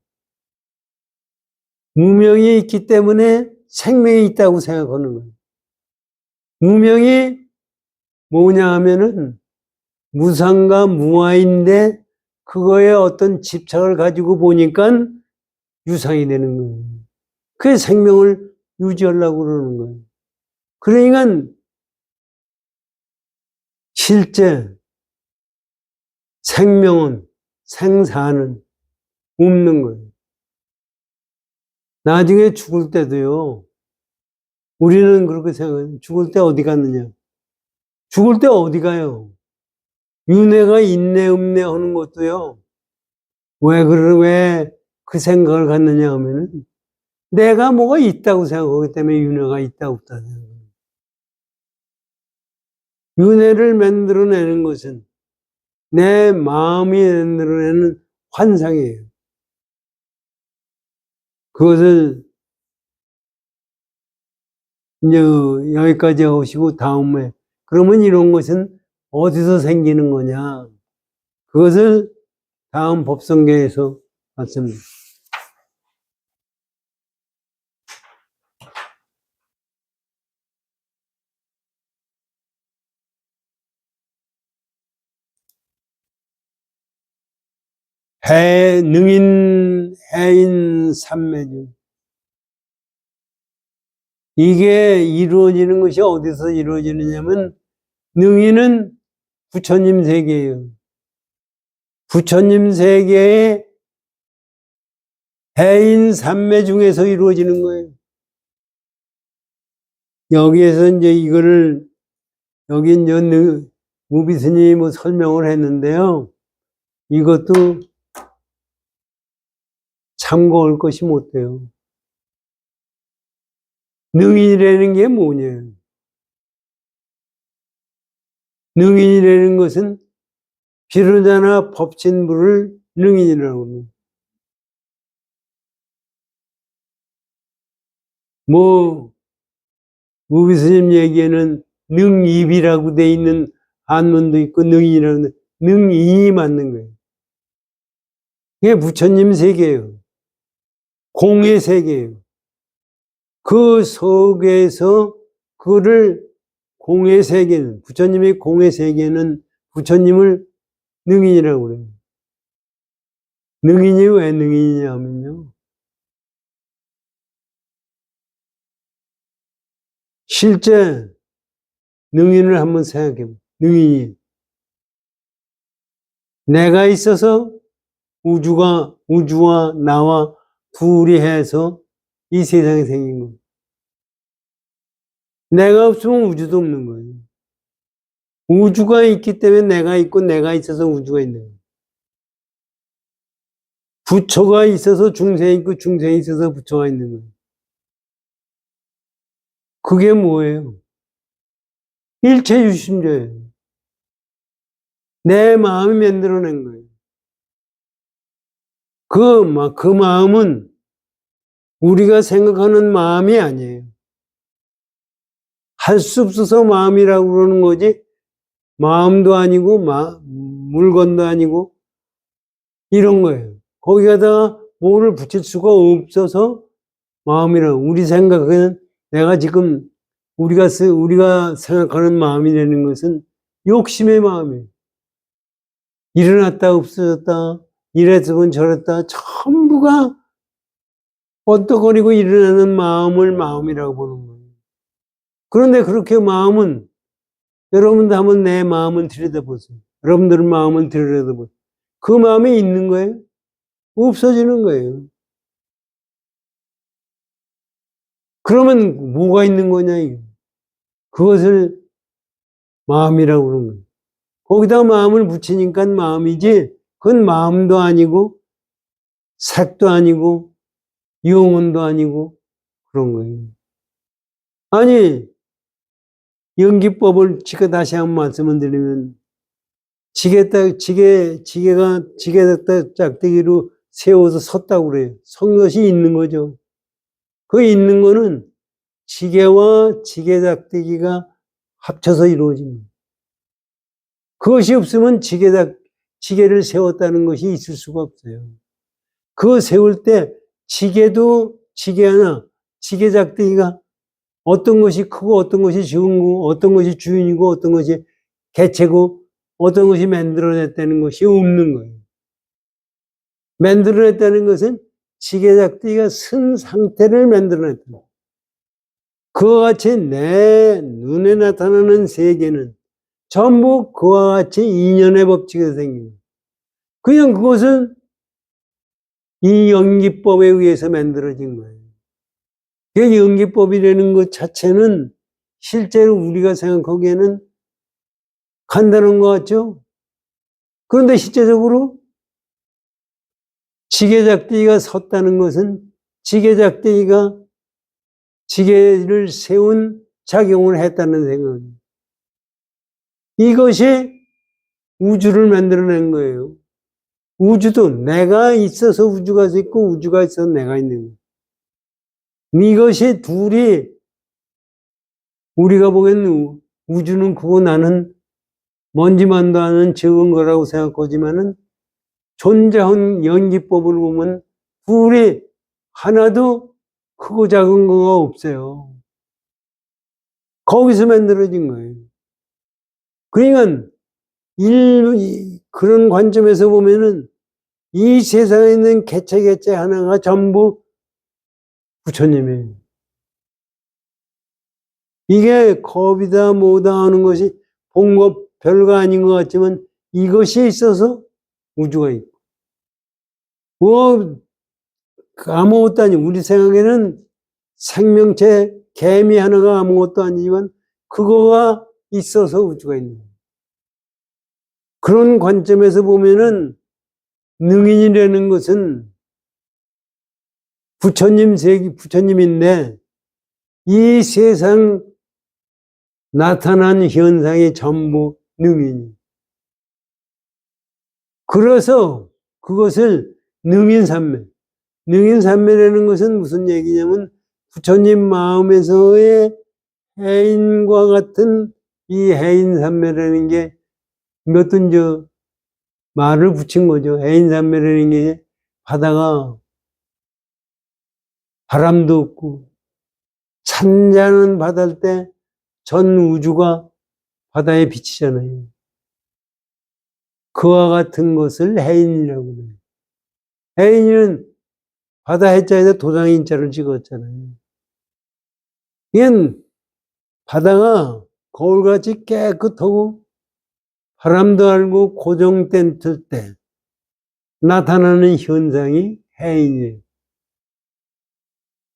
무명이 있기 때문에 생명이 있다고 생각하는 거예요. 무명이 뭐냐 하면은 무상과 무아인데 그거에 어떤 집착을 가지고 보니까 유상이 되는 거예요. 그게 생명을 유지하려고 그러는 거예요. 그러니까 실제 생명은, 생사는 없는 거예요. 나중에 죽을 때도요, 우리는 그렇게 생각해요. 죽을 때 어디 갔느냐? 죽을 때 어디 가요? 윤회가 있네, 없네 하는 것도요, 왜 그 생각을 갖느냐 하면은, 내가 뭐가 있다고 생각하기 때문에 윤회가 있다, 없다 생각해요. 윤회를 만들어내는 것은 내 마음이 만들어내는 환상이에요. 그것을 이제 여기까지 하시고 다음에 그러면 이런 것은 어디서 생기는 거냐? 그것을 다음 법성계에서 봤습니다. 해인 삼매중. 이게 이루어지는 것이 어디서 이루어지느냐면, 능인은 부처님 세계예요. 부처님 세계의 해인 삼매 중에서 이루어지는 거예요. 여기에서 이제 이거를, 여기 이제 무비스님이 뭐 설명을 했는데요. 이것도 참고할 것이 못 돼요. 능인이라는 게 뭐냐? 능인이라는 것은 비로자나 법진부를 능인이라고 합니다. 뭐 무비스님 얘기에는 능입이라고 돼 있는 한문도 있고 능인이라고, 능인이 맞는 거예요. 이게 부처님 세계예요. 공의 세계예요. 그 속에서 그를 공의 세계는, 부처님의 공의 세계는 부처님을 능인이라고 그래요. 능인이 왜 능인이냐 하면요, 실제 능인을 한번 생각해 보세요. 능인이 내가 있어서 우주와 나와 둘이 해서 이 세상이 생긴 거예요. 내가 없으면 우주도 없는 거예요. 우주가 있기 때문에 내가 있고, 내가 있어서 우주가 있는 거예요. 부처가 있어서 중생이 있고, 중생이 있어서 부처가 있는 거예요. 그게 뭐예요? 일체유심조예요. 내 마음이 만들어낸 거예요. 그 마음은 우리가 생각하는 마음이 아니에요. 할 수 없어서 마음이라고 그러는 거지, 마음도 아니고, 물건도 아니고, 이런 거예요. 거기에다가 뭐를 붙일 수가 없어서 마음이라고. 우리 생각은, 내가 지금, 우리가 생각하는 마음이라는 것은 욕심의 마음이에요. 일어났다, 없어졌다, 이랬으면 저랬다, 전부가 뻗떡거리고 일어나는 마음을 마음이라고 보는 거예요. 그런데 그렇게 마음은, 여러분도 한번 내 마음을 들여다보세요. 여러분들 마음을 들여다보세요. 그 마음이 있는 거예요? 없어지는 거예요. 그러면 뭐가 있는 거냐, 이거. 그것을 마음이라고 그러는 거예요. 거기다 마음을 붙이니까 마음이지, 그건 마음도 아니고, 색도 아니고, 영혼도 아니고, 그런 거예요. 아니, 연기법을 제가 다시 한번 말씀을 드리면, 지게가 짝대기로 세워서 섰다고 그래요. 선 것이 있는 거죠. 그 있는 거는 지게와 지게짝대기가 합쳐서 이루어집니다. 그것이 없으면 지게를 세웠다는 것이 있을 수가 없어요. 그거 세울 때 지게도 지게 하나, 지게짝대기가 어떤 것이 크고 어떤 것이 적은 거, 어떤 것이 주인이고 어떤 것이 개체고 어떤 것이 만들어냈다는 것이 없는 거예요. 만들어냈다는 것은 지게작대기가 쓴 상태를 만들어냈다. 그와 같이 내 눈에 나타나는 세계는 전부 그와 같이 인연의 법칙에서 생깁니다. 그냥 그것은 이 연기법에 의해서 만들어진 거예요. 그 연기법이라는 것 자체는 실제로 우리가 생각하기에는 간단한 것 같죠? 그런데 실제적으로 지게작대기가 섰다는 것은 지게작대기가 지게를 세운 작용을 했다는 생각입니다. 이것이 우주를 만들어낸 거예요. 우주도 내가 있어서 우주가 있고 우주가 있어서 내가 있는 거예요. 이것이 둘이 우리가 보기에는 우주는 크고 나는 먼지만도 않은 적은 거라고 생각하지만은 존재한 연기법을 보면 둘이 하나도 크고 작은 거가 없어요. 거기서 만들어진 거예요. 그러니까 그런 관점에서 보면은 이 세상에 있는 개체 하나가 전부 부처님이에요. 이게 겁이다 뭐다 하는 것이 본 것 별거 아닌 것 같지만 이것이 있어서 우주가 있고 뭐 아무것도 아니고 우리 생각에는 생명체 개미 하나가 아무것도 아니지만 그거가 있어서 우주가 있는 거예요. 그런 관점에서 보면은 능인이라는 것은 부처님인데 이 세상 나타난 현상이 전부 능인이. 그래서 그것을 능인삼매. 능인삼매라는 것은 무슨 얘기냐면 부처님 마음에서의 해인과 같은 이 해인삼매라는 게 몇든 말을 붙인 거죠. 해인삼매라는 게 바다가 바람도 없고 찬잔한 바다일 때 전 우주가 바다에 비치잖아요. 그와 같은 것을 해인이라고 해요. 해인은 바다 해자에다 도장인자를 찍었잖아요. 이건 바다가 거울같이 깨끗하고 바람도 알고 고정된 때 나타나는 현상이 해인이에요.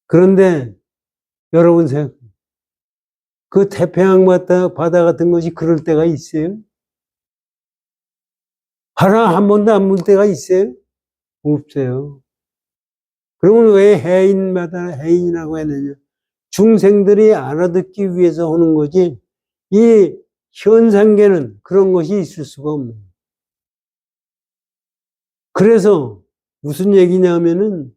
그런데 여러분 생각해요. 그 태평양 바다 같은 것이 그럴 때가 있어요? 바람 한 번도 안 불 때가 있어요? 없어요. 그러면 왜 해인이라고 했느냐? 중생들이 알아듣기 위해서 하는 거지, 이 현상계는 그런 것이 있을 수가 없는 거예요. 그래서 무슨 얘기냐면은,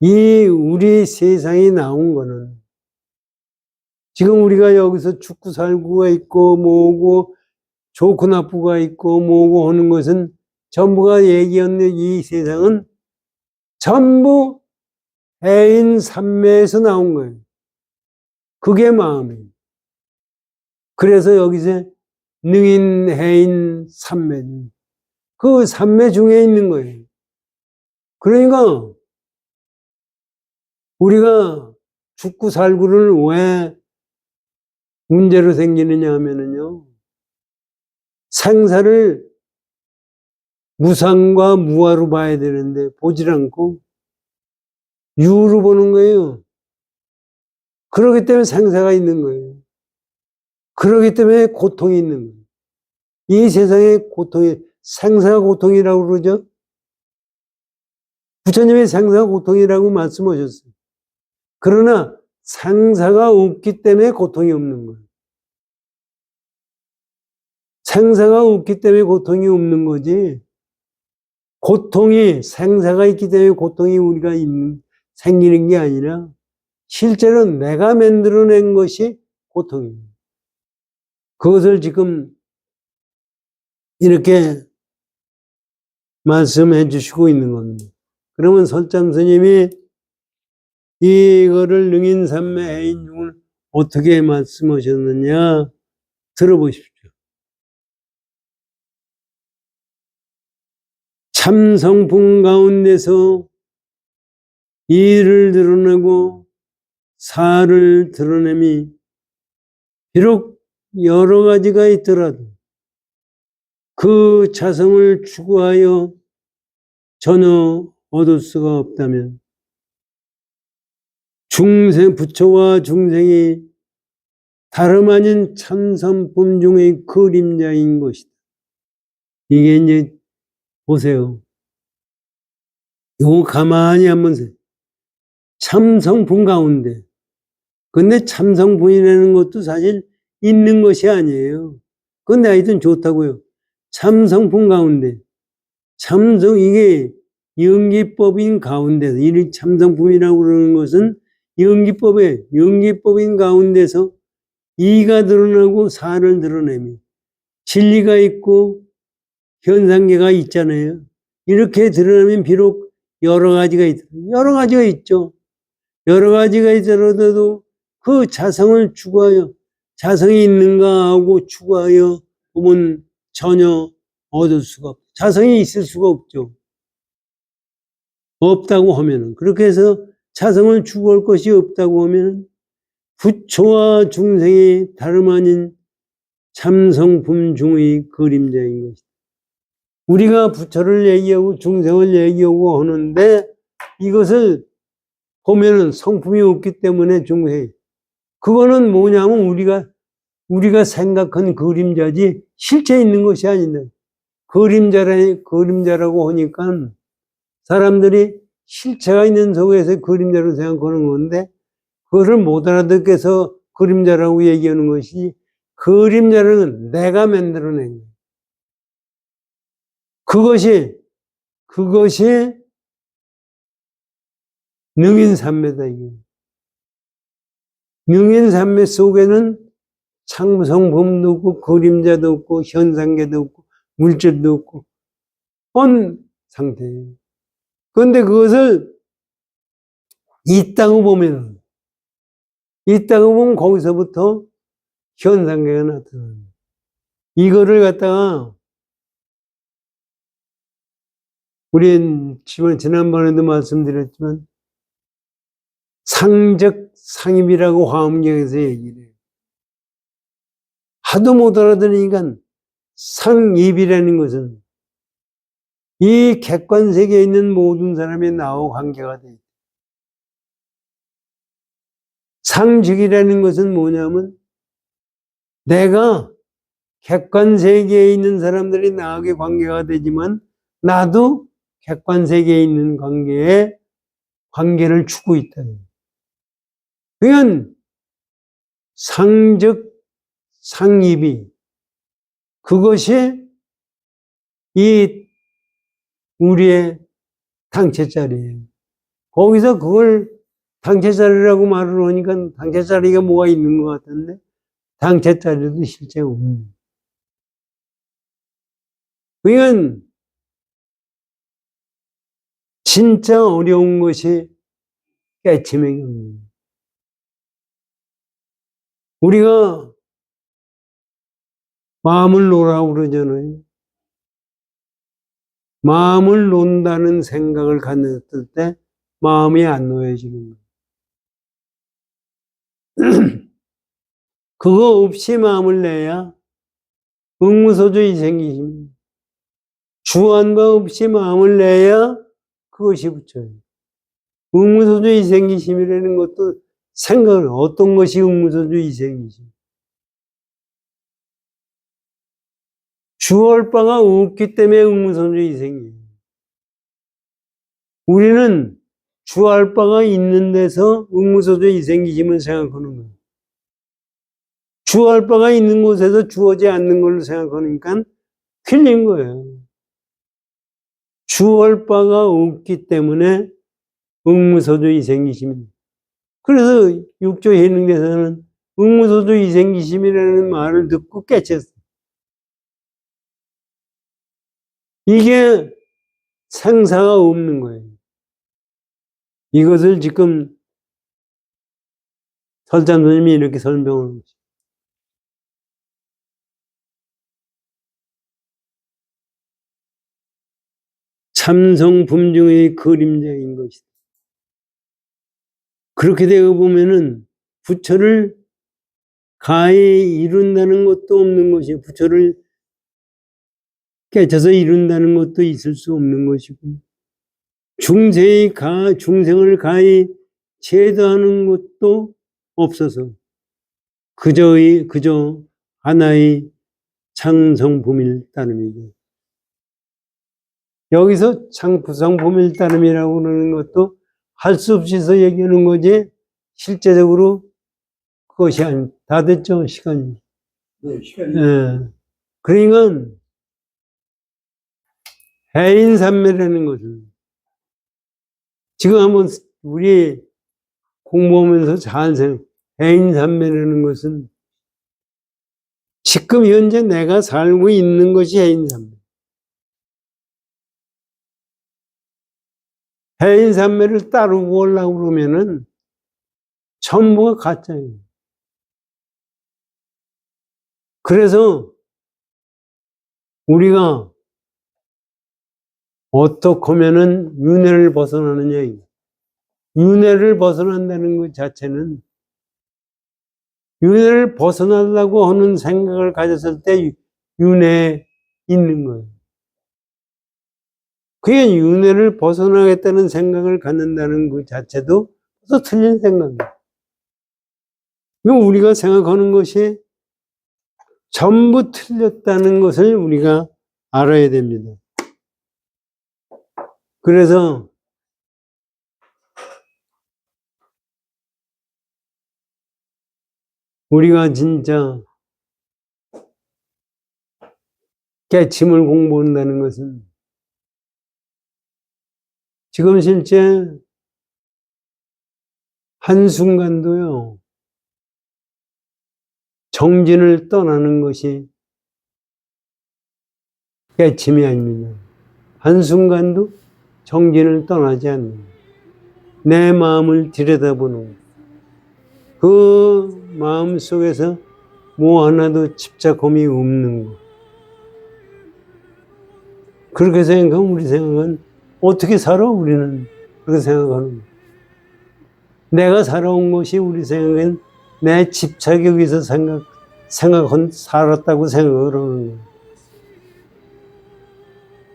이 우리 세상이 나온 거는, 지금 우리가 여기서 죽고 살고가 있고, 뭐고, 좋고 나쁘가 있고, 뭐고 하는 것은 전부가 얘기하는 이 세상은 전부 해인 삼매에서 나온 거예요. 그게 마음이에요. 그래서 여기서 능인, 해인, 삼매, 그 삼매 중에 있는 거예요. 그러니까 우리가 죽고 살고를 왜 문제로 생기느냐 하면은요, 생사를 무상과 무아로 봐야 되는데 보질 않고 유로 보는 거예요. 그렇기 때문에 생사가 있는 거예요. 그렇기 때문에 고통이 있는 거예요. 이 세상에 고통이, 생사가 고통이라고 그러죠? 부처님이 생사가 고통이라고 말씀하셨어요. 그러나 생사가 없기 때문에 고통이 없는 거예요. 생사가 없기 때문에 고통이 없는 거지, 고통이, 생사가 있기 때문에 고통이 우리가 생기는 게 아니라 실제로 내가 만들어낸 것이 고통입니다. 그것을 지금 이렇게 말씀해 주시고 있는 겁니다. 그러면 설참 스님이 이거를 능인삼매 해인중을 어떻게 말씀하셨느냐 들어보십시오. 참성품 가운데서 이를 드러내고 사를 드러냄이 비록 여러 가지가 있더라도 그 자성을 추구하여 전혀 얻을 수가 없다면 부처와 중생이 다름 아닌 참선품 중의 그림자인 것이다. 이게 이제 보세요. 요거 가만히 한번 참성품 가운데. 근데 참성품이라는 것도 사실 있는 것이 아니에요. 근데 하여튼 좋다고요. 참성품 가운데. 이게 연기법인 가운데서, 이 참성품이라고 그러는 것은 연기법인 가운데서 이가 드러나고 사를 드러내며 진리가 있고 현상계가 있잖아요. 이렇게 드러나면 비록 여러 가지가 있죠. 여러 가지가 있더라도 그 자성을 추구하여 자성이 있는가 하고 추구하여 보면 전혀 얻을 수가 없죠. 자성이 있을 수가 없죠. 없다고 하면은, 그렇게 해서 자성을 추구할 것이 없다고 하면은 부처와 중생이 다름 아닌 참성품 중의 그림자인 것이다. 우리가 부처를 얘기하고 중생을 얘기하고 하는데 이것을 보면은 성품이 없기 때문에 중생이, 그거는 뭐냐면 우리가 생각한 그림자지 실제 있는 것이 아닌데, 그림자라고 하니까 사람들이 실체가 있는 속에서 그림자로 생각하는 건데 그것을 못 알아듣게 해서 그림자라고 얘기하는 것이, 그림자는 내가 만들어낸 거예요. 그것이 능인삼매다. 이게 능인삼매 속에는 참성품도 없고 그림자도 없고 현상계도 없고 물질도 없고 온 상태예요. 그런데 그것을 있다고 보면 거기서부터 현상계가 나타나요. 이거를 갖다가 우리 지난번에도 말씀드렸지만 상적 상입이라고 화엄경에서 얘기를 해요. 하도 못 알아들으니까 상입이라는 것은 이 객관세계에 있는 모든 사람이 나와 관계가 돼 있다. 상직이라는 것은 뭐냐면 내가 객관세계에 있는 사람들이 나하고 관계가 되지만 나도 객관세계에 있는 관계를 추고 있다. 그러니까 상적 상입이, 그것이 이 우리의 당체자리예요. 거기서 그걸 당체자리라고 말을 하니까 당체자리가 뭐가 있는 것 같은데 당체자리도 실제 없는. 그러니까 진짜 어려운 것이 깨침의 경우입니다. 우리가 마음을 놓으라고 그러잖아요. 마음을 놓는다는 생각을 가졌을 때 마음이 안 놓여지는 거예요. 그거 없이 마음을 내야 응무소주의 생기십니다. 주안과 없이 마음을 내야 그것이 부처예요. 응무소주의 생기심이라는 것도 생각을, 어떤 것이 응무소주의 생기심? 주할 바가 없기 때문에 응무소주의 생기심. 우리는 주할 바가 있는 데서 응무소주의 생기심을 생각하는 거예요. 주할 바가 있는 곳에서 주어지 않는 걸로 생각하니까 틀린 거예요. 주할 바가 없기 때문에 응무소주의 생기심입니다. 그래서 육조 해능대에서는 응무소주의 생기심이라는 말을 듣고 깨쳤어요. 이게 생사가 없는 거예요. 이것을 지금 설찬 스님이 이렇게 설명하는 거죠. 참성품 중의 그림자인 것이다. 그렇게 되어 보면은 부처를 가히 이룬다는 것도 없는 것이고 부처를 깨쳐서 이룬다는 것도 있을 수 없는 것이고 중생을 가히 제도하는 것도 없어서 그저 하나의 창성품일 따름이죠. 여기서 창성품일 따름이라고 그러는 것도 할 수 없이서 얘기하는 거지 실제적으로 그것이 다 됐죠, 시간이. 네, 시간이. 예. 그러니까 해인산매라는 것은 지금 한번 우리 공부하면서 잘 생각, 해인산매라는 것은 지금 현재 내가 살고 있는 것이 해인산매. 해인산매를 따르고 오려고 그러면은 전부가 가짜예요. 그래서 우리가 어떻게 하면은 윤회를 벗어나느냐. 윤회를 벗어난다는 것 자체는 윤회를 벗어나려고 하는 생각을 가졌을 때 윤회에 있는 거예요. 그게 윤회를 벗어나겠다는 생각을 갖는다는 것 자체도 또 틀린 생각이에요. 우리가 생각하는 것이 전부 틀렸다는 것을 우리가 알아야 됩니다. 그래서 우리가 진짜 깨침을 공부한다는 것은 지금 실제 한순간도요, 정진을 떠나는 것이 깨침이 아닙니다. 한순간도 정진을 떠나지 않는 내 마음을 들여다보는 그 마음 속에서 뭐 하나도 집착함이 없는 것. 그렇게 생각하면 우리 생각은 어떻게 살아? 우리는 그렇게 생각하는 거예요. 내가 살아온 것이 우리 생각엔 내 집착에 의해서 살았다고 생각을 하는 거예요.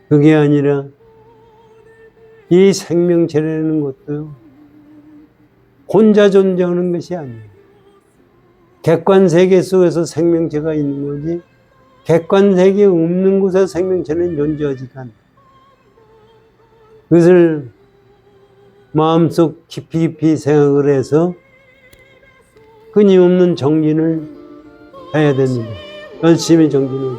그게 아니라 이 생명체라는 것도요, 혼자 존재하는 것이 아니에요. 객관세계 속에서 생명체가 있는 거지 객관세계에 없는 곳에 생명체는 존재하지가 않아요. 그것을 마음속 깊이 생각을 해서 끊임없는 정진을 해야 됩니다. 열심히 정진을